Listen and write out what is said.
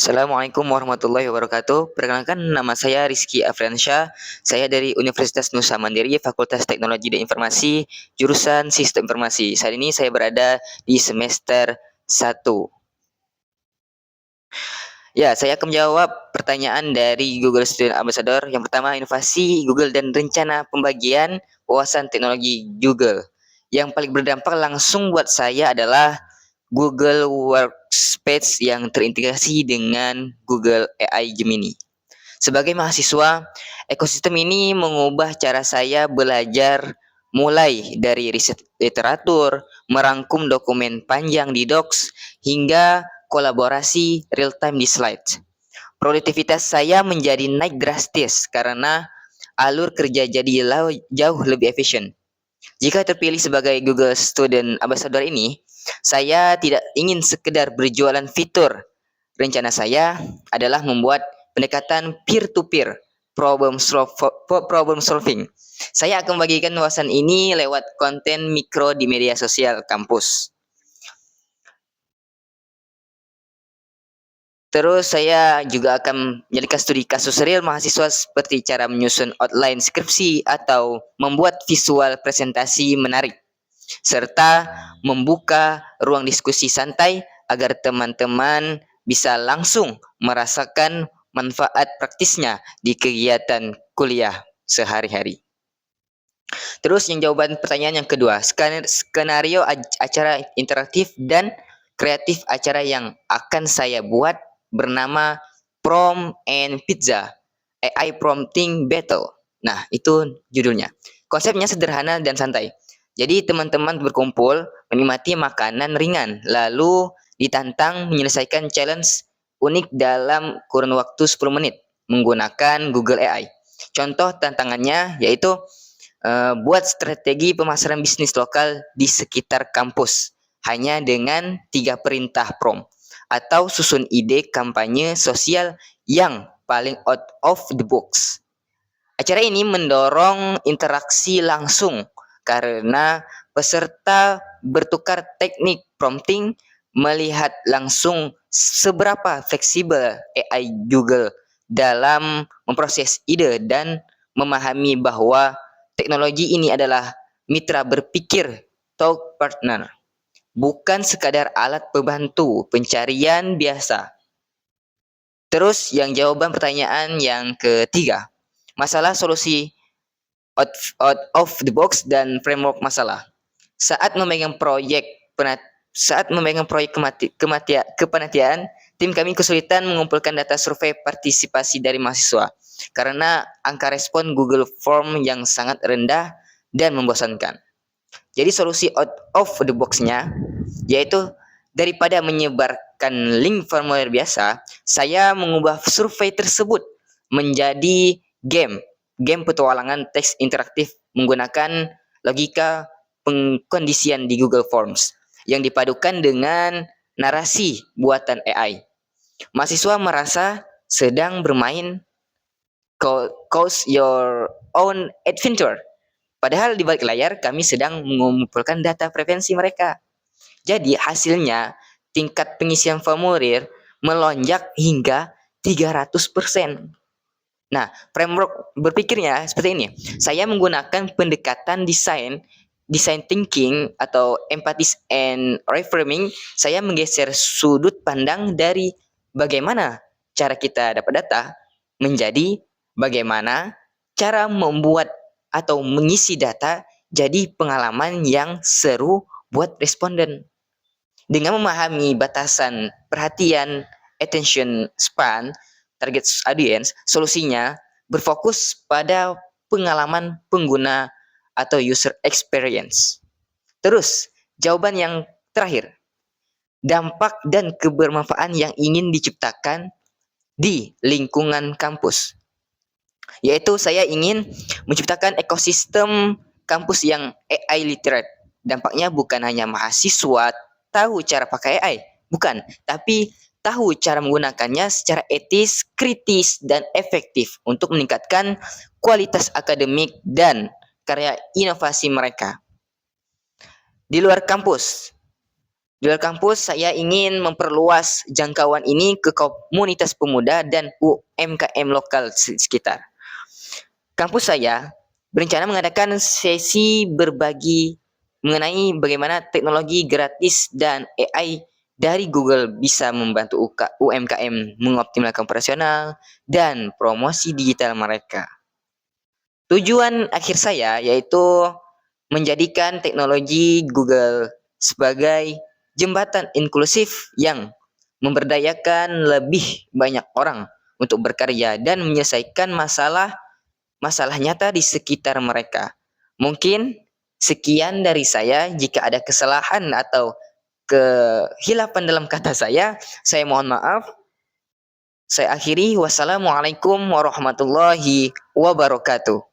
Assalamualaikum warahmatullahi wabarakatuh. Perkenalkan, nama saya Rizky Afriansyah. Saya dari Universitas Nusa Mandiri, Fakultas Teknologi dan Informasi, jurusan Sistem Informasi. Saat ini saya berada di semester 1. Ya, saya akan menjawab pertanyaan dari Google Student Ambassador. Yang pertama, inovasi Google dan rencana pembagian wawasan teknologi Google. Yang paling berdampak langsung buat saya adalah Google Workspace yang terintegrasi dengan Google AI Gemini. Sebagai mahasiswa, ekosistem ini mengubah cara saya belajar mulai dari riset literatur, merangkum dokumen panjang di Docs, hingga kolaborasi real-time di slide. Produktivitas saya menjadi naik drastis karena alur kerja jadi jauh lebih efisien. Jika terpilih sebagai Google Student Ambassador ini, saya tidak ingin sekedar berjualan fitur. Rencana saya adalah membuat pendekatan peer-to-peer problem solving. Saya akan membagikan wawasan ini lewat konten mikro di media sosial kampus. Terus saya juga akan menjadikan studi kasus real mahasiswa seperti cara menyusun outline skripsi atau membuat visual presentasi menarik, serta membuka ruang diskusi santai agar teman-teman bisa langsung merasakan manfaat praktisnya di kegiatan kuliah sehari-hari. Terus yang jawaban pertanyaan yang kedua, skenario acara interaktif dan kreatif acara yang akan saya buat bernama Prom and Pizza, AI Prompting Battle. Nah, itu judulnya. Konsepnya sederhana dan santai. Jadi teman-teman berkumpul menikmati makanan ringan, lalu ditantang menyelesaikan challenge unik dalam kurun waktu 10 menit menggunakan Google AI. Contoh tantangannya yaitu buat strategi pemasaran bisnis lokal di sekitar kampus hanya dengan 3 perintah prompt, atau susun ide kampanye sosial yang paling out of the box. Acara ini mendorong interaksi langsung karena peserta bertukar teknik prompting, melihat langsung seberapa fleksibel AI Google dalam memproses ide dan memahami bahwa teknologi ini adalah mitra berpikir, thought partner, bukan sekadar alat pembantu pencarian biasa. Terus yang jawaban pertanyaan yang ketiga, masalah solusi out of the box dan framework masalah. Saat memegang proyek kepanitiaan, tim kami kesulitan mengumpulkan data survei partisipasi dari mahasiswa karena angka respon Google Form yang sangat rendah dan membosankan. Jadi solusi out of the box-nya yaitu daripada menyebarkan link formulir biasa, saya mengubah survei tersebut menjadi game petualangan teks interaktif menggunakan logika pengkondisian di Google Forms yang dipadukan dengan narasi buatan AI. Mahasiswa merasa sedang bermain Choose Your Own Adventure. Padahal di balik layar kami sedang mengumpulkan data preferensi mereka. Jadi hasilnya tingkat pengisian formulir melonjak hingga 300%. Nah, framework berpikirnya seperti ini. Saya menggunakan pendekatan design thinking atau empathy and reframing. Saya menggeser sudut pandang dari bagaimana cara kita dapat data menjadi bagaimana cara membuat atau mengisi data jadi pengalaman yang seru buat responden. Dengan memahami batasan perhatian attention span target audience, solusinya berfokus pada pengalaman pengguna atau user experience. Terus, jawaban yang terakhir, dampak dan kebermanfaatan yang ingin diciptakan di lingkungan kampus. Yaitu saya ingin menciptakan ekosistem kampus yang AI literate. Dampaknya bukan hanya mahasiswa tahu cara pakai AI, bukan, tapi tahu cara menggunakannya secara etis, kritis, dan efektif untuk meningkatkan kualitas akademik dan karya inovasi mereka. Di luar kampus, Di luar kampus, saya ingin memperluas jangkauan ini ke komunitas pemuda dan UMKM lokal sekitar. Kampus saya berencana mengadakan sesi berbagi mengenai bagaimana teknologi gratis dan AI dari Google bisa membantu UMKM mengoptimalkan operasional dan promosi digital mereka. Tujuan akhir saya yaitu menjadikan teknologi Google sebagai jembatan inklusif yang memberdayakan lebih banyak orang untuk berkarya dan menyelesaikan masalah nyata di sekitar mereka. Mungkin sekian dari saya. Jika ada kesalahan atau kehilapan dalam kata saya mohon maaf. Saya akhiri. Wassalamualaikum warahmatullahi wabarakatuh.